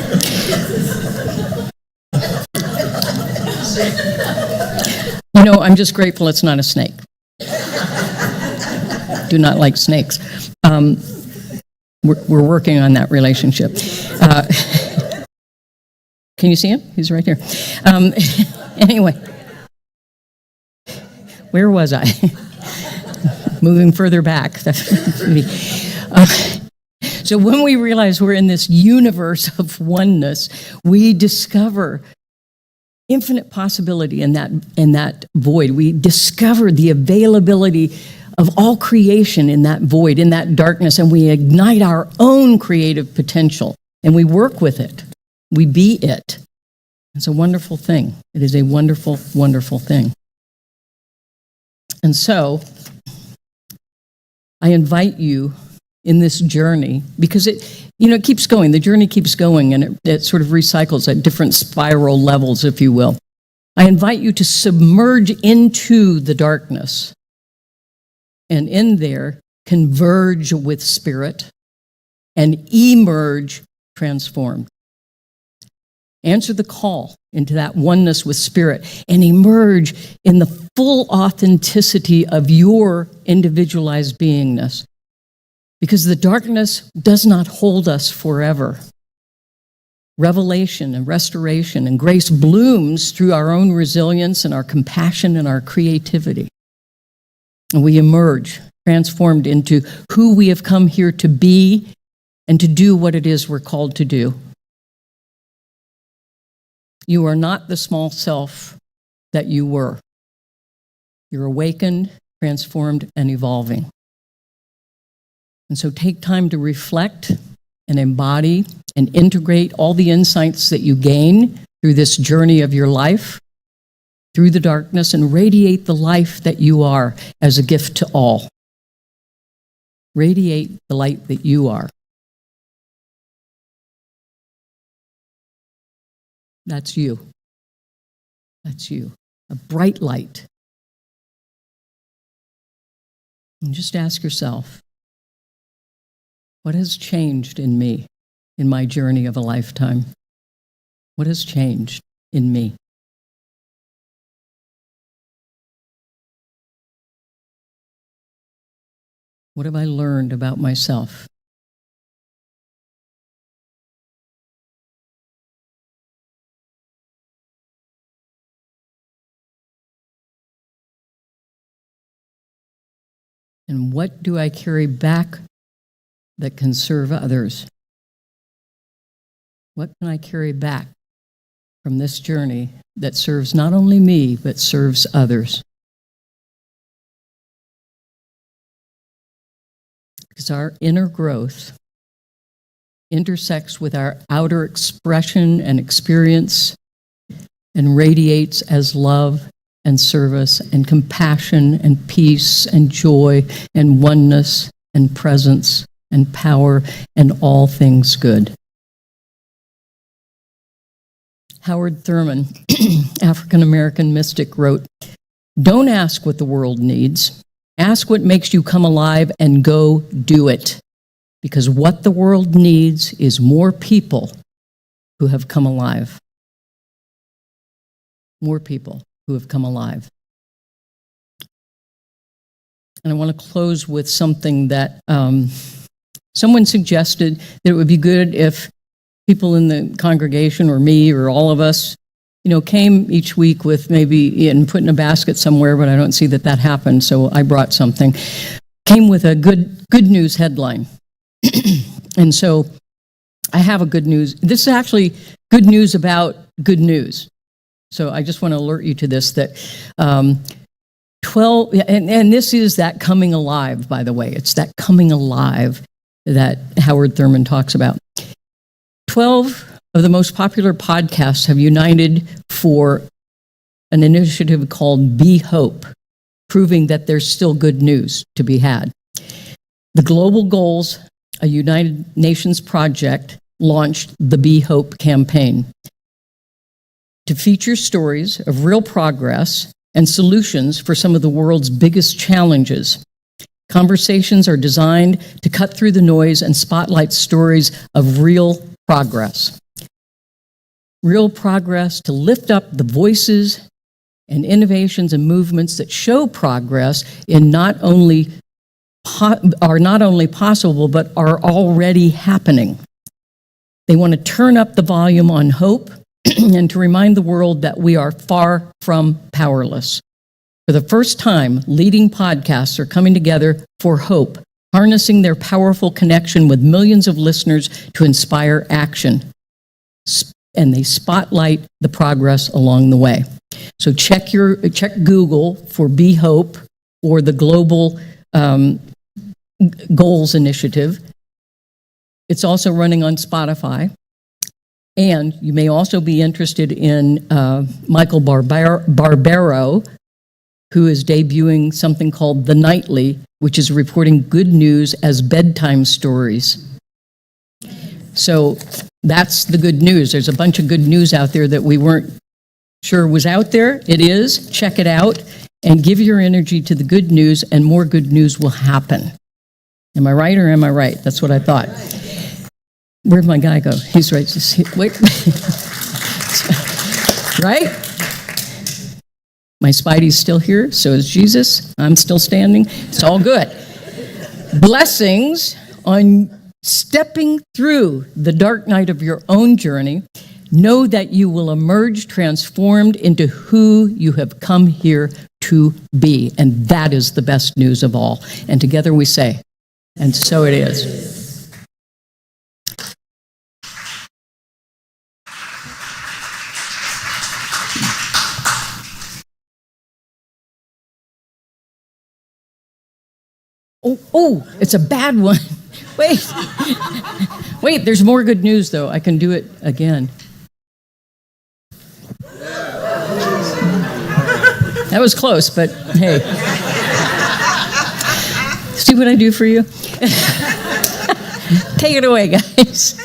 You know, I'm just grateful it's not a snake. Do not like snakes. We're working on that relationship. Can you see him? He's right here. Anyway, where was I? Moving further back. So when we realize we're in this universe of oneness, we discover infinite possibility in that void. We discover the availability of all creation in that void, in that darkness, and we ignite our own creative potential, and we work with it. We be it. It's a wonderful thing. It is a wonderful, wonderful thing. And so, I invite you in this journey, because it keeps going. The journey keeps going, and it sort of recycles at different spiral levels, if you will. I invite you to submerge into the darkness, and in there, converge with Spirit and emerge transformed. Answer the call into that oneness with Spirit and emerge in the full authenticity of your individualized beingness. Because the darkness does not hold us forever. Revelation and restoration and grace blooms through our own resilience and our compassion and our creativity. And we emerge transformed into who we have come here to be and to do what it is we're called to do. You are not the small self that you were. You're awakened, transformed, and evolving. And so take time to reflect and embody and integrate all the insights that you gain through this journey of your life, through the darkness, and radiate the life that you are as a gift to all. Radiate the light that you are. That's you. That's you. A bright light. And just ask yourself, what has changed in me in my journey of a lifetime? What has changed in me? What have I learned about myself? And what do I carry back that can serve others? What can I carry back from this journey that serves not only me, but serves others? Because our inner growth intersects with our outer expression and experience and radiates as love and service and compassion and peace and joy and oneness and presence and power and all things good. Howard Thurman, African-American mystic, wrote, "Don't ask what the world needs. Ask what makes you come alive and go do it. Because what the world needs is more people who have come alive." More people who have come alive. And I want to close with something that someone suggested, that it would be good if people in the congregation or me or all of us, came each week with maybe, and put in a basket somewhere, but I don't see that happened, so I brought something. Came with a good news headline. And so I have a good news. This is actually good news about good news. So I just want to alert you to this, that 12, and this is that coming alive, by the way. It's that coming alive that Howard Thurman talks about. 12 of the most popular podcasts have united for an initiative called Be Hope, proving that there's still good news to be had. The Global Goals, a United Nations project, launched the Be Hope campaign to feature stories of real progress and solutions for some of the world's biggest challenges. Conversations are designed to cut through the noise and spotlight stories of real progress. Real progress to lift up the voices and innovations and movements that show progress in are not only possible, but are already happening. They want to turn up the volume on hope and to remind the world that we are far from powerless. For the first time, leading podcasts are coming together for hope, harnessing their powerful connection with millions of listeners to inspire action. And they spotlight the progress along the way. So check Google for Be Hope or the Global Goals Initiative. It's also running on Spotify. And you may also be interested in Michael Barbaro, who is debuting something called The Nightly, which is reporting good news as bedtime stories. So that's the good news. There's a bunch of good news out there that we weren't sure was out there. It is. Check it out and give your energy to the good news, and more good news will happen. Am I right or am I right? That's what I thought. Where'd my guy go? He's right. Wait. Right? My Spidey's still here, so is Jesus. I'm still standing. It's all good. Blessings on stepping through the dark night of your own journey. Know that you will emerge transformed into who you have come here to be. And that is the best news of all. And together we say, and so it is. Oh, it's a bad one. Wait, there's more good news, though. I can do it again. That was close, but hey. See what I do for you? Take it away, guys.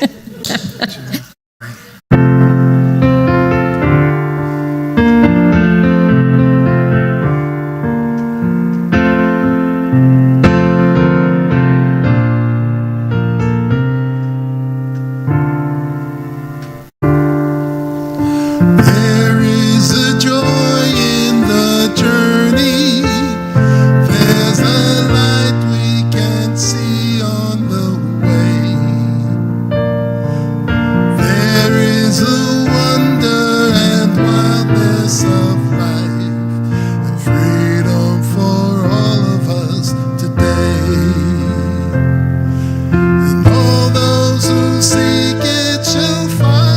Seek it shall find.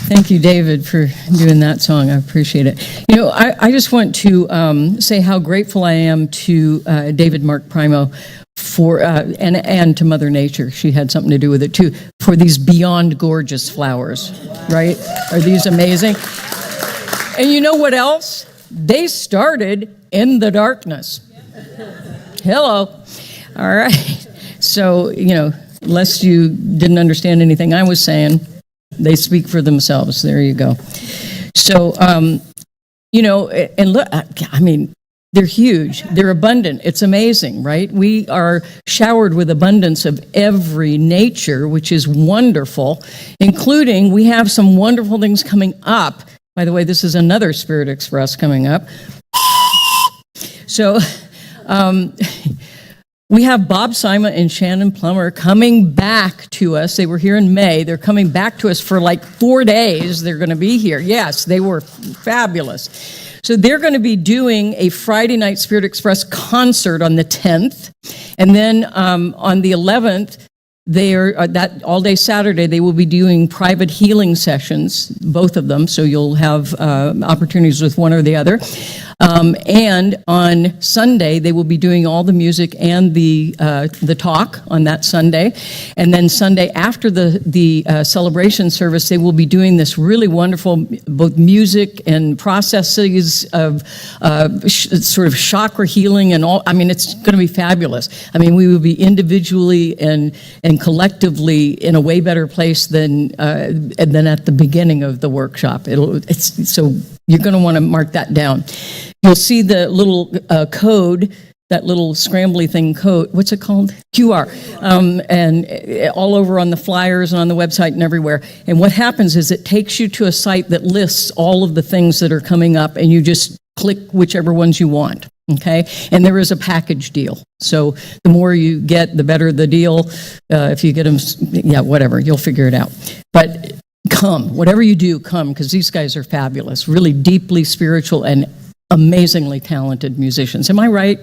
Thank you, David, for doing that song. I appreciate it. You know, I just want to say how grateful I am to David Mark Primo for and to Mother Nature. She had something to do with it too. For these beyond gorgeous flowers, right? Are these amazing? And you know what else? They started in the darkness. Hello. All right. So, you know, lest you didn't understand anything I was saying, they speak for themselves. There you go. So, you know, and look, I mean, they're huge. They're abundant. It's amazing, right? We are showered with abundance of every nature, which is wonderful, including we have some wonderful things coming up. By the way, this is another Spirit Express coming up. So, we have Bob Simon and Shannon Plummer coming back to us. They were here in May. They're coming back to us for like 4 days. They're going to be here. Yes, they were fabulous. So they're going to be doing a Friday night Spirit Express concert on the 10th. And then on the 11th, they are that all day Saturday, they will be doing private healing sessions, both of them. So you'll have opportunities with one or the other. And on Sunday, they will be doing all the music and the talk on that Sunday. And then Sunday after the celebration service, they will be doing this really wonderful both music and processes of sort of chakra healing and all. I mean, it's going to be fabulous. I mean, we will be individually and collectively in a way better place than at the beginning of the workshop. It's so you're going to want to mark that down. You'll see the little code, that little scrambly thing code. What's it called? QR. And all over on the flyers and on the website and everywhere. And what happens is it takes you to a site that lists all of the things that are coming up, and you just click whichever ones you want. Okay? And there is a package deal. So the more you get, the better the deal. If you get them, yeah, whatever, you'll figure it out. But come, whatever you do, come, because these guys are fabulous, really deeply spiritual and amazingly talented musicians. Am I right?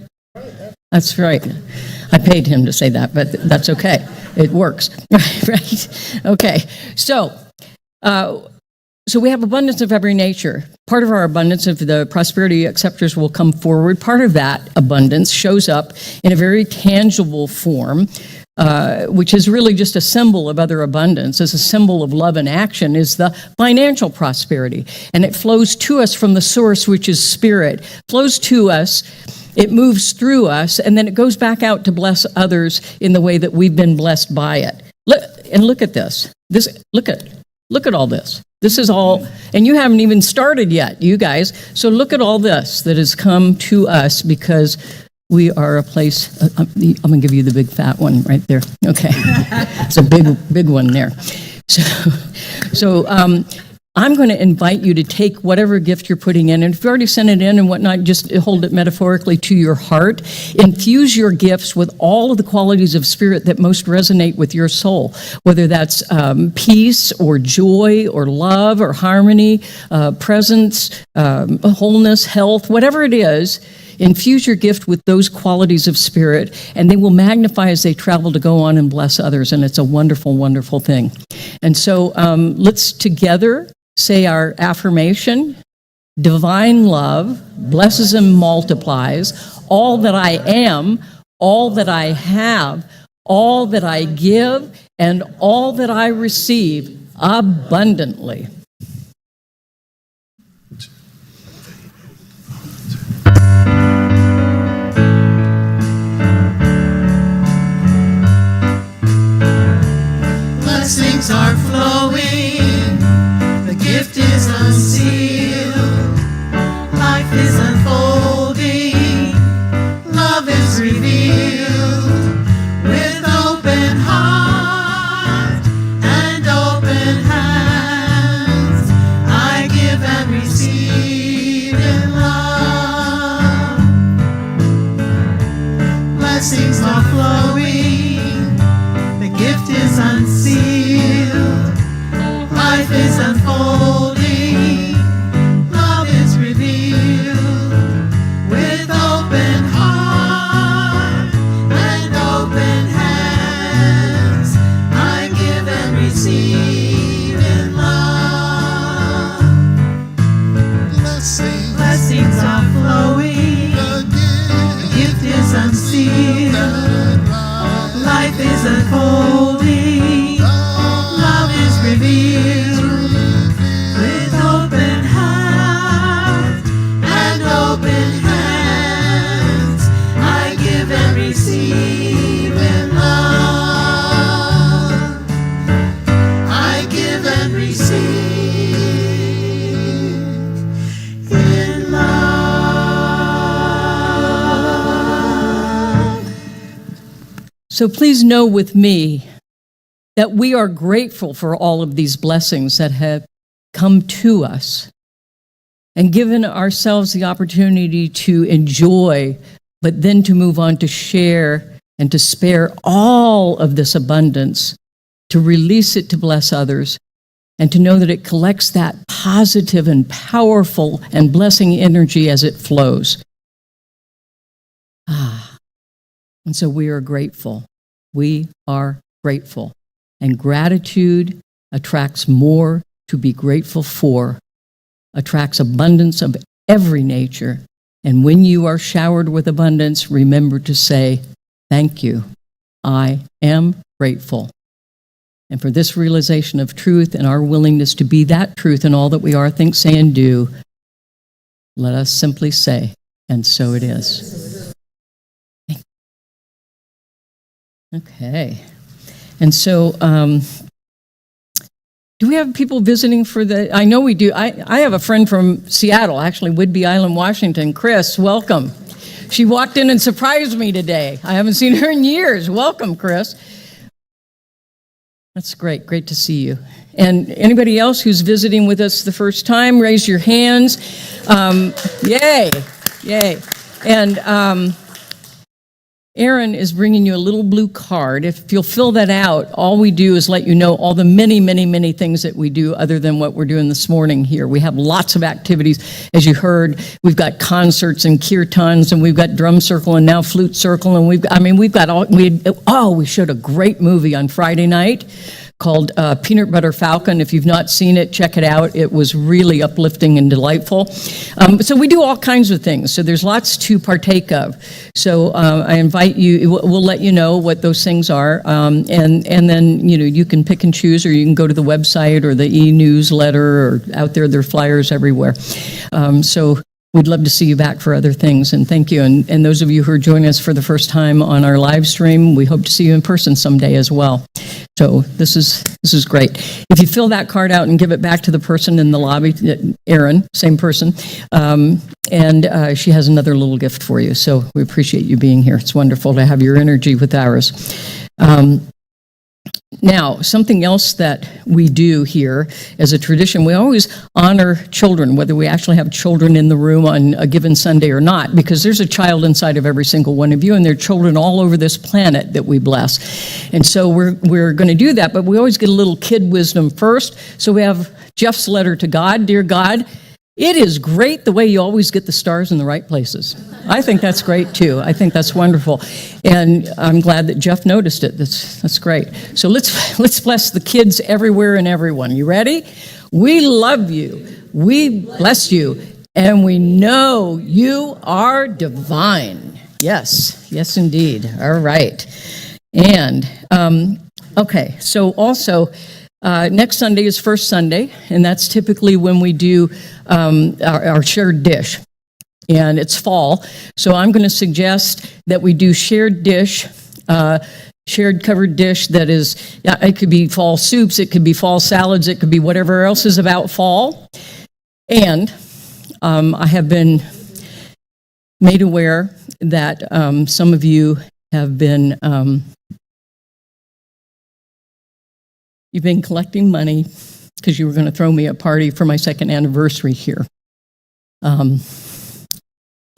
That's right. I paid him to say that, but that's okay. It works. Right? Okay. So we have abundance of every nature. Part of our abundance, if the prosperity acceptors will come forward, part of that abundance shows up in a very tangible form, which is really just a symbol of other abundance, as a symbol of love and action, is the financial prosperity. And it flows to us from the source, which is spirit, flows to us, it moves through us, and then it goes back out to bless others in the way that we've been blessed by it. Look at this. Look at all this. This is all, and you haven't even started yet, you guys. So look at all this that has come to us because we are a place. I'm going to give you the big fat one right there. Okay. It's a big one there. So I'm going to invite you to take whatever gift you're putting in, and if you already sent it in and whatnot, just hold it metaphorically to your heart. Infuse your gifts with all of the qualities of spirit that most resonate with your soul, whether that's peace or joy or love or harmony, presence, wholeness, health, whatever it is. Infuse your gift with those qualities of spirit, and they will magnify as they travel to go on and bless others, and it's a wonderful, wonderful thing. And so let's together say our affirmation. Divine love blesses and multiplies all that I am, all that I have, all that I give, and all that I receive abundantly. Blessings are flowing, the gift is unsealed, life is unfolding, love is revealed, with open heart and open hands, I give and receive in love. Blessings are flowing, the gift is unsealed, So please know with me that we are grateful for all of these blessings that have come to us and given ourselves the opportunity to enjoy, but then to move on to share and to spare all of this abundance, to release it to bless others, and to know that it collects that positive and powerful and blessing energy as it flows. And so we are grateful. We are grateful. And gratitude attracts more to be grateful for, attracts abundance of every nature. And when you are showered with abundance, remember to say, thank you. I am grateful. And for this realization of truth and our willingness to be that truth in all that we are, think, say, and do, let us simply say, and so it is. Okay. And so, do we have people visiting for the, I know we do. I have a friend from Seattle, actually, Whidbey Island, Washington. Chris, welcome. She walked in and surprised me today. I haven't seen her in years. Welcome, Chris. That's great. Great to see you. And anybody else who's visiting with us the first time, raise your hands. Yay. Yay. And Aaron is bringing you a little blue card. If you'll fill that out, all we do is let you know all the many, many, many things that we do other than what we're doing this morning here. We have lots of activities. As you heard, we've got concerts and kirtans, and we've got drum circle and now flute circle, and we've got all, we showed a great movie on Friday night called Peanut Butter Falcon. If you've not seen it, check it out. It was really uplifting and delightful. So we do all kinds of things. So there's lots to partake of. So I invite you, we'll let you know what those things are. And then, you can pick and choose, or you can go to the website or the e-newsletter, or out there are flyers everywhere. So we'd love to see you back for other things, and thank you. And those of you who are joining us for the first time on our live stream, we hope to see you in person someday as well. So this is great. If you fill that card out and give it back to the person in the lobby, Erin, same person, and she has another little gift for you. So we appreciate you being here. It's wonderful to have your energy with ours. Now, something else that we do here as a tradition, we always honor children, whether we actually have children in the room on a given Sunday or not, because there's a child inside of every single one of you, and there are children all over this planet that we bless. And so we're going to do that, but we always get a little kid wisdom first. So we have Jeff's letter to God. Dear God, it is great the way you always get the stars in the right places. I think that's great too. I think that's wonderful. And I'm glad that Jeff noticed it. That's great. So let's bless the kids everywhere and everyone. You ready? We love you. We bless you. And we know you are divine. Yes. Yes, indeed. All right. And, okay. So also, next Sunday is First Sunday, and that's typically when we do our shared dish. And it's fall, so I'm going to suggest that we do shared dish, shared covered dish that is, it could be fall soups, it could be fall salads, it could be whatever else is about fall. And I have been made aware that some of you have been you've been collecting money because you were going to throw me a party for my second anniversary here.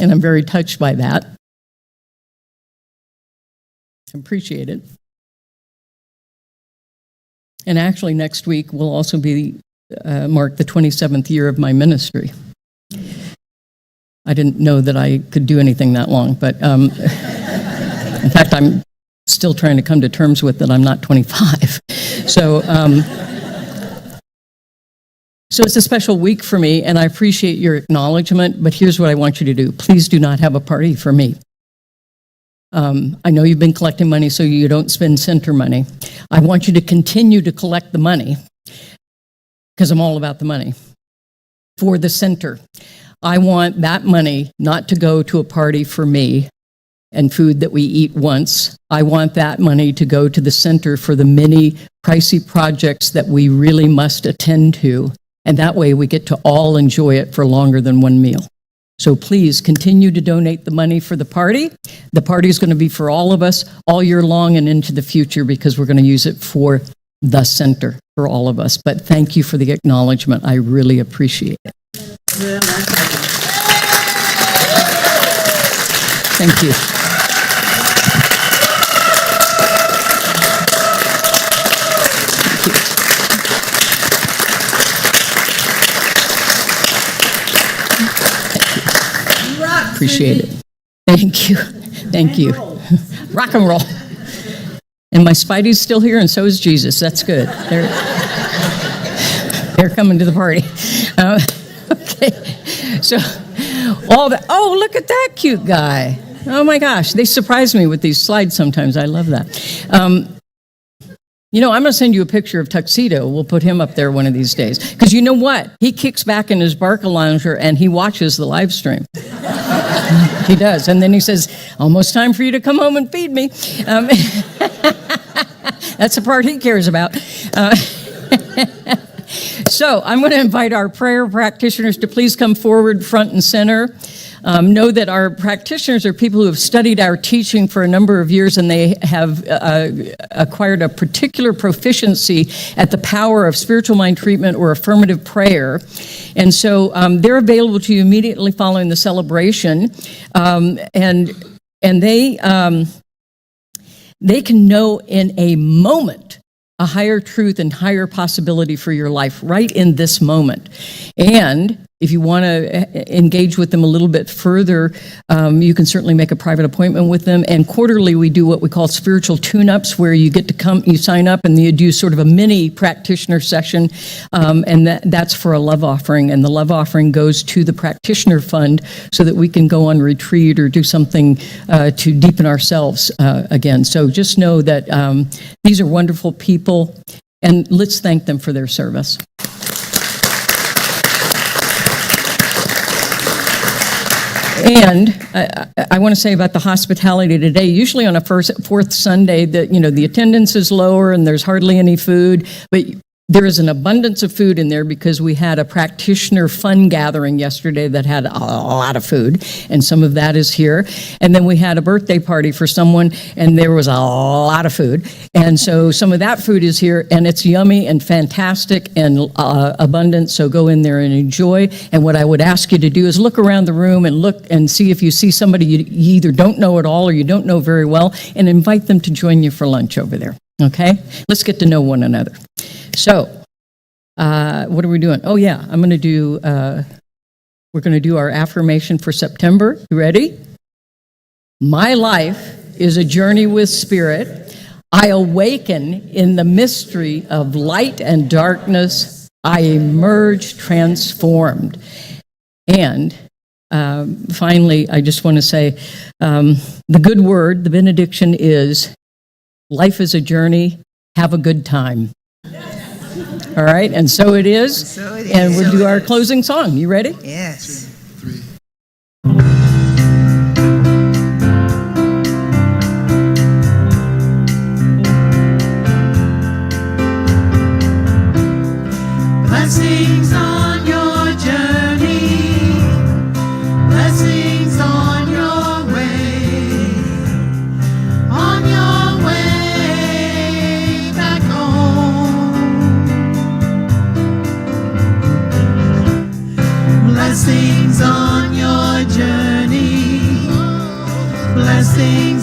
And I'm very touched by that. I appreciate it. And actually, next week will also be mark the 27th year of my ministry. I didn't know that I could do anything that long, but in fact, I'm still trying to come to terms with that I'm not 25. So it's a special week for me, and I appreciate your acknowledgement, but here's what I want you to do. Please do not have a party for me. I know you've been collecting money so you don't spend center money. I want you to continue to collect the money, because I'm all about the money, for the center. I want that money not to go to a party for me and food that we eat once. I want that money to go to the center for the many pricey projects that we really must attend to. And that way we get to all enjoy it for longer than one meal. So please continue to donate the money for the party. The party is going to be for all of us all year long and into the future because we're going to use it for the center for all of us. But thank you for the acknowledgement. I really appreciate it. Thank you. Appreciate it. Thank you. Thank you. Rock and roll. And my Spidey's still here, and so is Jesus. That's good. They're coming to the party. Okay. So, oh, look at that cute guy. Oh my gosh. They surprise me with these slides sometimes. I love that. I'm going to send you a picture of Tuxedo. We'll put him up there one of these days. Because you know what? He kicks back in his Barcalounger and he watches the live stream. He does. And then he says, almost time for you to come home and feed me. That's the part he cares about. So I'm going to invite our prayer practitioners to please come forward front and center. Know that our practitioners are people who have studied our teaching for a number of years, and they have acquired a particular proficiency at the power of spiritual mind treatment or affirmative prayer. And so they're available to you immediately following the celebration. And they can know in a moment a higher truth and higher possibility for your life right in this moment. And if you want to engage with them a little bit further, you can certainly make a private appointment with them. And quarterly, we do what we call spiritual tune-ups, where you get to come, you sign up, and you do sort of a mini practitioner session, and that's for a love offering. And the love offering goes to the practitioner fund so that we can go on retreat or do something to deepen ourselves again. So just know that these are wonderful people, and let's thank them for their service. And I want to say about the hospitality today, usually on a fourth Sunday, the attendance is lower and there's hardly any food, but there is an abundance of food in there because we had a practitioner fun gathering yesterday that had a lot of food, and some of that is here. And then we had a birthday party for someone, and there was a lot of food. And so some of that food is here, and it's yummy and fantastic and abundant, so go in there and enjoy. And what I would ask you to do is look around the room and look and see if you see somebody you either don't know at all or you don't know very well, and invite them to join you for lunch over there. Okay? Let's get to know one another. So, what are we doing? Oh yeah, we're going to do our affirmation for September. You ready? My life is a journey with spirit. I awaken in the mystery of light and darkness. I emerge transformed. And finally, I just want to say, the good word, the benediction is, life is a journey. Have a good time. All right, and so it is. And we'll do our closing song. You ready? Yes. 2, 3. Blessings on your journey. Blessings on your way. On your way back home. Blessings on your journey. Blessings